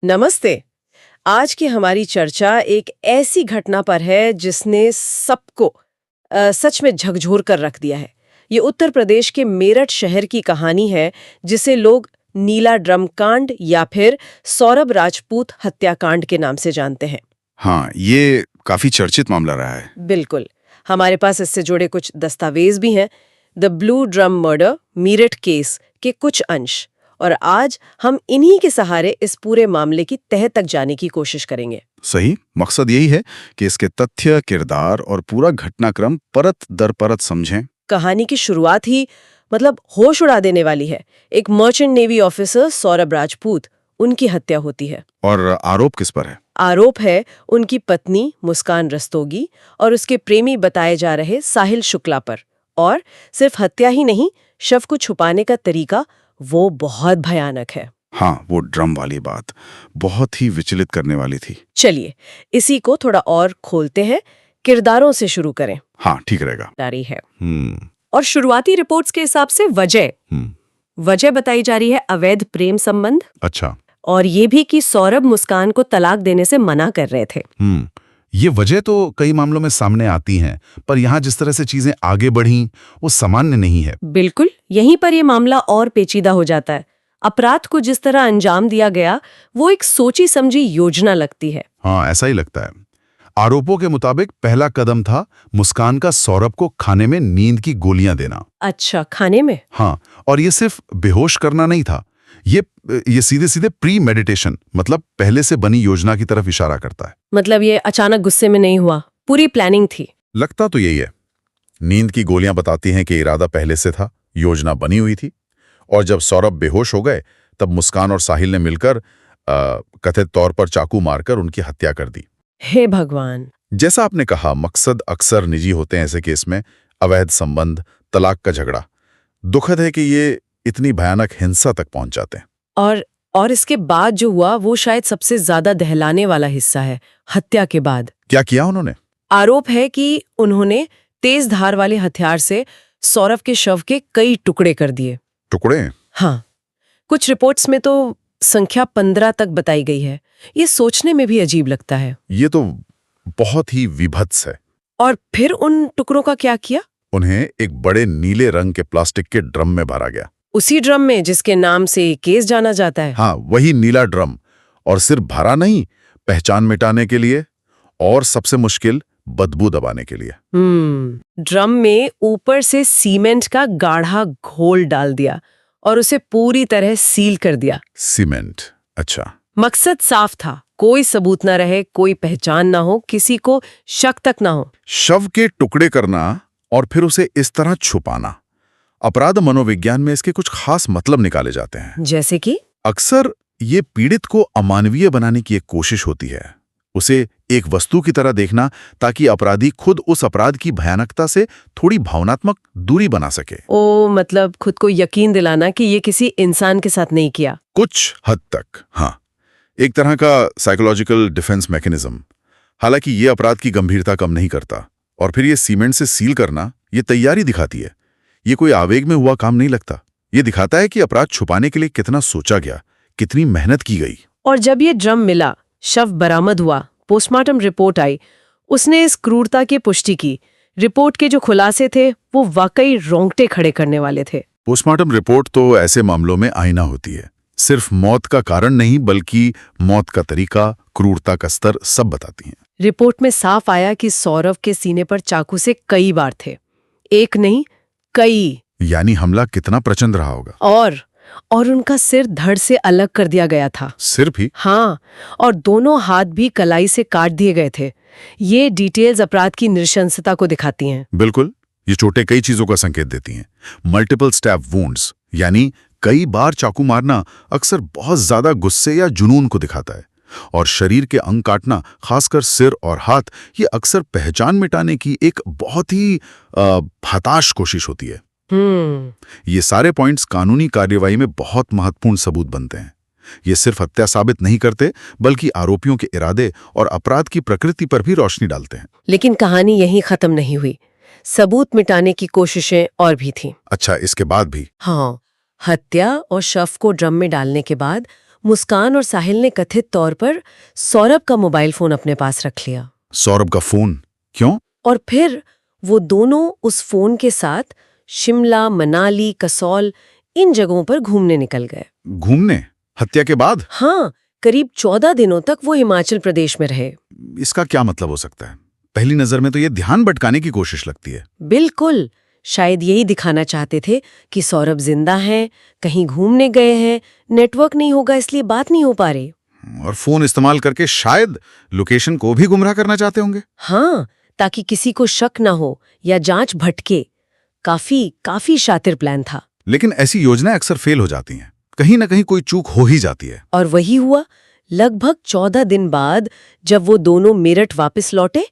नमस्ते। आज की हमारी चर्चा एक ऐसी घटना पर है जिसने सबको सच में झकझोर कर रख दिया है। ये उत्तर प्रदेश के मेरठ शहर की कहानी है जिसे लोग नीला ड्रम कांड या फिर सौरभ राजपूत हत्याकांड के नाम से जानते हैं। हाँ, ये काफी चर्चित मामला रहा है। बिल्कुल। हमारे पास इससे जुड़े कुछ दस्तावेज भी हैं। The blue drum murder Meerut case के कुछ अंश, और आज हम इन्हीं के सहारे इस पूरे मामले की तह तक जाने की कोशिश करेंगे। सही, मकसद यही है कि इसके तथ्य, किरदार और पूरा घटनाक्रम परत दर परत समझें। कहानी की शुरुआत ही होश उड़ा देने वाली है। एक merchant navy officer Saurabh Rajput, उनकी हत्या होती है। और आरोप किस पर है? आरोप है उनकी पत्नी मुस्कान रस्तोगी और उसके प्रेमी बताए जा रहे साहिल शुक्ला पर। और सिर्फ हत्या ही नहीं, शव को छुपाने का तरीका वो बहुत भयानक है। हाँ, वो ड्रम वाली बात बहुत ही विचलित करने वाली थी। चलिए इसी को थोड़ा और खोलते हैं, किरदारों से शुरू करें। हाँ, ठीक रहेगा। जारी है और शुरुआती रिपोर्ट्स के हिसाब से वजह बताई जा रही है अवैध प्रेम संबंध। अच्छा। और ये भी कि सौरभ मुस्कान को तलाक देने से मना कर रहे थे। ये वजह तो कई मामलों में सामने आती हैं, पर यहाँ जिस तरह से चीजें आगे बढ़ीं, वो सामान्य नहीं है। बिल्कुल, यहीं पर ये मामला और पेचीदा हो जाता है। अपराध को जिस तरह अंजाम दिया गया वो एक सोची समझी योजना लगती है। हाँ, ऐसा ही लगता है। आरोपों के मुताबिक पहला कदम था मुस्कान का सौरभ को खाने में नींद की गोलियां देना। अच्छा, खाने में? हाँ, और ये सिर्फ बेहोश करना नहीं था, ये सीधे सीधे प्री मेडिटेशन, मतलब पहले से बनी योजना की तरफ इशारा करता है। मतलब ये अचानक गुस्से में नहीं हुआ, पूरी प्लानिंग थी। लगता तो यही है। नींद की गोलियां बताती हैं कि इरादा पहले से था, योजना बनी हुई थी। और जब सौरभ बेहोश हो गए तब मुस्कान और साहिल ने मिलकर कथित तौर पर चाकू मारकर उनकी हत्या कर दी। हे भगवान! जैसा आपने कहा, मकसद अक्सर निजी होते हैं ऐसे केस में। अवैध संबंध, तलाक का झगड़ा। दुखद है कि ये इतनी भयानक हिंसा तक पहुंच जाते हैं। और इसके बाद जो हुआ वो शायद सबसे ज्यादा दहलाने वाला हिस्सा है। हत्या के बाद क्या किया उन्होंने? आरोप है कि उन्होंने तेज धार वाले हथियार से सौरभ के शव के कई टुकड़े कर दिए। टुकड़े? हाँ, कुछ रिपोर्ट्स में तो संख्या 15 तक बताई गई है। ये सोचने में भी अजीब लगता है। ये तो बहुत ही विभत्स है। और फिर उन टुकड़ों का क्या किया? उन्हें एक बड़े नीले रंग के प्लास्टिक के ड्रम में भरा गया। उसी ड्रम में जिसके नाम से केस जाना जाता है। हाँ, वही नीला ड्रम। और सिर्फ भरा नहीं, पहचान मिटाने के लिए और सबसे मुश्किल, बदबू दबाने के लिए। ड्रम में ऊपर से सीमेंट का गाढ़ा घोल डाल दिया और उसे पूरी तरह सील कर दिया। सीमेंट? अच्छा। मकसद साफ था, कोई सबूत ना रहे, कोई पहचान ना हो, किसी को शक तक ना हो। शव के टुकड़े करना और फिर उसे इस तरह छुपाना। अपराध मनोविज्ञान में इसके कुछ खास मतलब निकाले जाते हैं। जैसे कि? अक्सर ये पीड़ित को अमानवीय बनाने की एक कोशिश होती है, उसे एक वस्तु की तरह देखना, ताकि अपराधी खुद उस अपराध की भयानकता से थोड़ी भावनात्मक दूरी बना सके। मतलब खुद को यकीन दिलाना कि ये किसी इंसान के साथ नहीं किया। कुछ हद तक, हाँ, एक तरह का साइकोलॉजिकल डिफेंस मैकेनिज्म। हालांकि ये अपराध की गंभीरता कम नहीं करता। और फिर ये सीमेंट से सील करना, ये तैयारी दिखाती है। ये कोई आवेग में हुआ काम नहीं लगता। ये दिखाता है कि अपराध छुपाने के लिए कितना सोचा गया, कितनी मेहनत की गई। और जब ये ड्रम मिला, शव बरामद हुआ, पोस्टमार्टम रिपोर्ट आई, उसने इस क्रूरता की पुष्टि की। रिपोर्ट के जो खुलासे थे वो वाकई रोंगटे खड़े करने वाले थे। पोस्टमार्टम रिपोर्ट तो ऐसे मामलों में आईना होती है। सिर्फ मौत का कारण नहीं, बल्कि मौत का तरीका, क्रूरता का स्तर सब बताती हैं। रिपोर्ट में साफ आया कि सौरभ के सीने पर चाकू से कई बार थे, एक नहीं कई। यानी हमला कितना प्रचंड रहा होगा। और उनका सिर धड़ से अलग कर दिया गया था। सिर भी? हाँ, और दोनों हाथ भी कलाई से काट दिए गए थे। ये डिटेल्स अपराध की नृशंसता को दिखाती हैं। बिल्कुल, ये चोटें कई चीजों का संकेत देती हैं। मल्टीपल स्टैब वुंड्स, यानी कई बार चाकू मारना, अक्सर बहुत ज्यादा गुस्से या जुनून को दिखाता है। और शरीर के अंग काटना, खासकर सिर और हाथ, ये अक्सर पहचान मिटाने की एक बहुत ही हताश कोशिश होती है। ये सारे पॉइंट्स कानूनी कार्यवाही में बहुत महत्वपूर्ण सबूत बनते हैं। ये सिर्फ हत्या साबित नहीं करते, बल्कि आरोपियों के इरादे और अपराध की प्रकृति पर भी रोशनी डालते हैं। लेकिन कहानी यहीं खत्म नहीं हुई। सबूत मिटाने की कोशिशें और भी थीं। अच्छा, इसके बाद भी? हाँ, हत्या और शव को ड्रम में डालने के बाद मुस्कान और साहिल ने कथित तौर पर सौरभ का मोबाइल फोन अपने पास रख लिया सौरभ का फोन क्यों? और फिर वो दोनों उस फोन के साथ शिमला, मनाली, कसौल इन जगहों पर घूमने निकल गए। घूमने? हत्या के बाद? हाँ, करीब 14 दिनों तक वो हिमाचल प्रदेश में रहे। इसका क्या मतलब हो सकता है? पहली नजर में तो ये ध्यान भटकाने की कोशिश लगती है। बिल्कुल, शायद यही दिखाना चाहते थे कि सौरभ जिंदा हैं, कहीं घूमने गए हैं, नेटवर्क नहीं होगा इसलिए बात नहीं हो पा रही। और फोन इस्तेमाल करके शायद लोकेशन को भी गुमराह करना चाहते होंगे। हाँ, ताकि किसी को शक ना हो या जांच भटके। काफी शातिर प्लान था। लेकिन ऐसी योजनाएं अक्सर फेल हो जाती हैं। कहीं ना कहीं कोई चूक हो ही जाती है। और वही हुआ। लगभग 14 दिन बाद जब वो दोनों मेरठ वापस लौटे,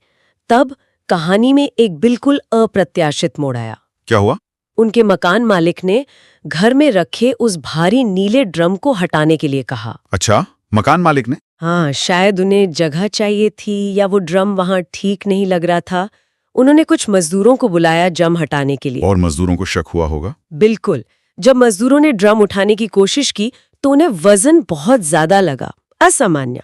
तब कहानी में एक बिल्कुल अप्रत्याशित मोड़ आया। क्या हुआ? उनके मकान मालिक ने घर में रखे उस भारी नीले ड्रम को हटाने के लिए कहा। अच्छा, मकान मालिक ने? हाँ, शायद उन्हें जगह चाहिए थी या वो ड्रम वहां ठीक नहीं लग रहा था। उन्होंने कुछ मजदूरों को बुलाया ड्रम हटाने के लिए। और मजदूरों को शक हुआ होगा। बिल्कुल। जब मजदूरों ने ड्रम उठाने की कोशिश की तो उन्हें वजन बहुत ज्यादा लगा, असामान्य।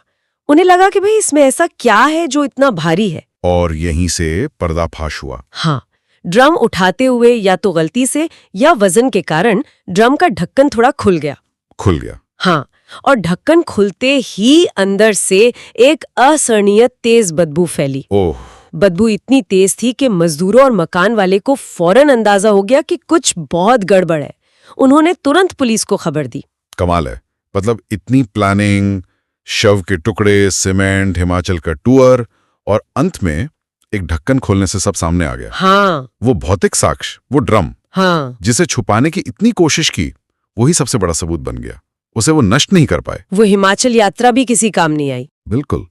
उन्हें लगा कि भाई इसमें ऐसा क्या है जो इतना भारी है। और यहीं से पर्दाफाश हुआ। हाँ, ड्रम उठाते हुए या तो गलती से या वजन के कारण ड्रम का ढक्कन थोड़ा खुल गया। खुल गया? हाँ, और ढक्कन खुलते ही अंदर से एक असहनीय तेज बदबू फैली। ओह! बदबू इतनी तेज थी कि मजदूरों और मकान वाले को फौरन अंदाजा हो गया कि कुछ बहुत गड़बड़ है। उन्होंने तुरंत पुलिस को खबर दी। कमाल है। मतलब इतनी प्लानिंग, शव के टुकड़े, सीमेंट, हिमाचल का टूर और अंत में एक ढक्कन खोलने से सब सामने आ गया। हाँ, वो भौतिक साक्ष्य, वो ड्रम, हाँ, जिसे छुपाने की इतनी कोशिश की, वही सबसे बड़ा सबूत बन गया। उसे वो नष्ट नहीं कर पाए। वो हिमाचल यात्रा भी किसी काम नहीं आई। बिल्कुल।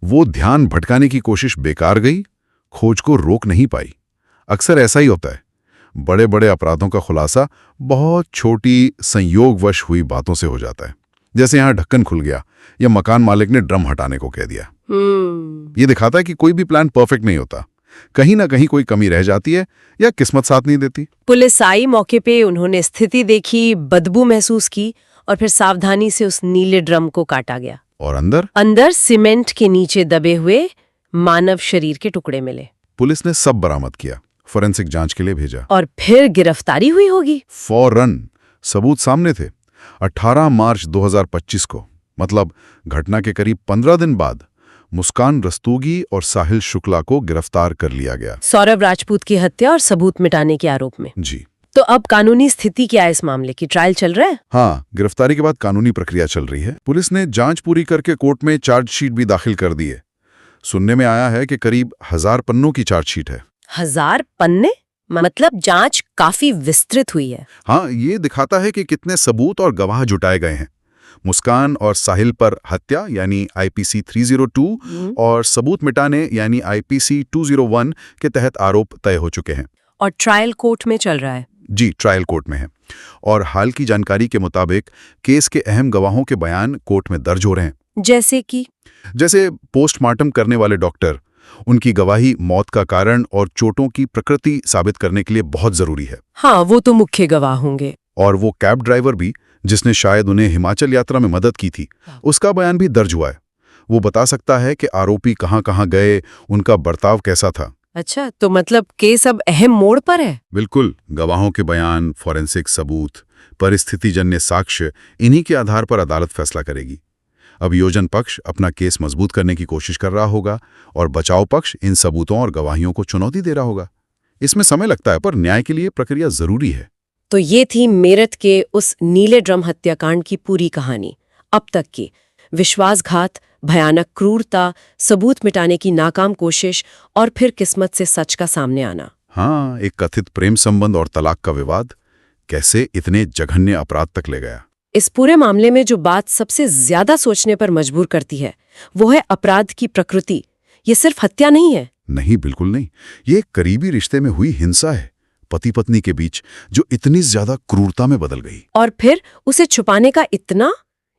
वो ध्यान भटकाने की कोशिश बेकार गई, खोज को रोक नहीं पाई। अक्सर ऐसा ही होता है। बड़े बड़े अपराधों का खुलासा बहुत छोटी संयोगवश हुई बातों से हो जाता है। जैसे यहाँ ढक्कन खुल गया या मकान मालिक ने ड्रम हटाने को कह दिया। ये दिखाता है कि कोई भी प्लान परफेक्ट नहीं होता। कहीं ना कहीं कोई कमी रह जाती है या किस्मत साथ नहीं देती। पुलिस आई मौके पे, उन्होंने स्थिति देखी, बदबू महसूस की और फिर सावधानी से उस नीले ड्रम को काटा गया। और अंदर सीमेंट के नीचे दबे हुए मानव शरीर के टुकड़े मिले। पुलिस ने सब बरामद किया, फोरेंसिक जांच के लिए भेजा। और फिर गिरफ्तारी हुई होगी। फौरन सबूत सामने थे। 18 मार्च 2025 को, मतलब घटना के करीब 15 दिन बाद, मुस्कान रस्तोगी और साहिल शुक्ला को गिरफ्तार कर लिया गया। सौरभ राजपूत की हत्या और सबूत मिटाने के आरोप में। जी। तो अब कानूनी स्थिति क्या है इस मामले की? ट्रायल चल रहा है? हाँ, गिरफ्तारी के बाद कानूनी प्रक्रिया चल रही है। पुलिस ने जांच पूरी करके कोर्ट में चार्जशीट भी दाखिल कर दी है। सुनने में आया है कि करीब 1000 पन्नों की चार्जशीट है। 1000 पन्ने? मतलब जांच काफी विस्तृत हुई है। हाँ, ये दिखाता है कि कितने सबूत और गवाह जुटाए गए हैं। मुस्कान और साहिल पर हत्या यानी IPC 302 और सबूत मिटाने यानी IPC 201 के तहत आरोप तय हो चुके हैं। और ट्रायल कोर्ट में चल रहा है? जी, ट्रायल कोर्ट में है। और हाल की जानकारी के मुताबिक केस के अहम गवाहों के बयान कोर्ट में दर्ज हो रहे हैं। जैसे पोस्टमार्टम करने वाले डॉक्टर, उनकी गवाही मौत का कारण और चोटों की प्रकृति साबित करने के लिए बहुत जरूरी है। हाँ, वो तो मुख्य गवाह होंगे। और वो कैब ड्राइवर भी, जिसने शायद उन्हें हिमाचल यात्रा में मदद की थी, उसका बयान भी दर्ज हुआ है। वो बता सकता है कि आरोपी कहाँ-कहाँ गए, उनका बर्ताव कैसा था। अच्छा, तो मतलब केस अब अहम मोड़ पर है। बिल्कुल। गवाहों के बयान, फॉरेंसिक सबूत, परिस्थितिजन्य साक्ष्य, इन्हीं के आधार पर अदालत फैसला करेगी। अभियोजन पक्ष अपना केस मजबूत करने की कोशिश कर रहा होगा और बचाव पक्ष इन सबूतों और गवाहियों को चुनौती दे रहा होगा। इसमें समय लगता है, पर न्याय के लिए प्रक्रिया जरूरी है। तो ये थी मेरठ के उस नीले ड्रम हत्याकांड की पूरी कहानी। अब तक की विश्वासघात, भयानक क्रूरता, सबूत मिटाने की नाकाम कोशिश और फिर किस्मत से सच का सामने आना। हाँ, एक कथित प्रेम संबंध और तलाक का विवाद कैसे इतने जघन्य अपराध तक ले गया। इस पूरे मामले में जो बात सबसे ज्यादा सोचने पर मजबूर करती है, वो है अपराध की प्रकृति। ये सिर्फ हत्या नहीं है। नहीं, बिल्कुल नहीं। ये एक करीबी रिश्ते में हुई हिंसा है, पति पत्नी के बीच, जो इतनी ज्यादा क्रूरता में बदल गई। और फिर उसे छुपाने का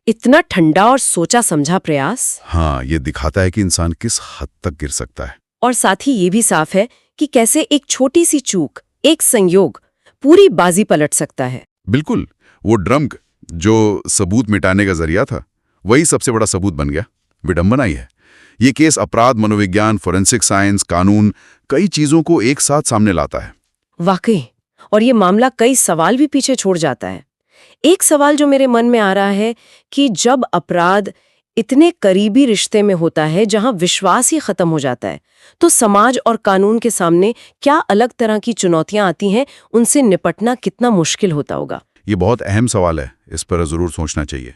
इतना ठंडा और सोचा समझा प्रयास। हाँ, ये दिखाता है कि इंसान किस हद तक गिर सकता है। और साथ ही ये भी साफ है कि कैसे एक छोटी सी चूक, एक संयोग पूरी बाजी पलट सकता है। बिल्कुल। वो ड्रम जो सबूत मिटाने का जरिया था, वही सबसे बड़ा सबूत बन गया। विडंबना ही है। ये केस अपराध, मनोविज्ञान, फोरेंसिक साइंस, कानून, कई चीजों को एक साथ सामने लाता है। वाकई। और ये मामला कई सवाल भी पीछे छोड़ जाता है। एक सवाल जो मेरे मन में आ रहा है कि जब अपराध इतने करीबी रिश्ते में होता है जहां विश्वास ही खत्म हो जाता है, तो समाज और कानून के सामने क्या अलग तरह की चुनौतियां आती हैं, उनसे निपटना कितना मुश्किल होता होगा। ये बहुत अहम सवाल है, इस पर जरूर सोचना चाहिए।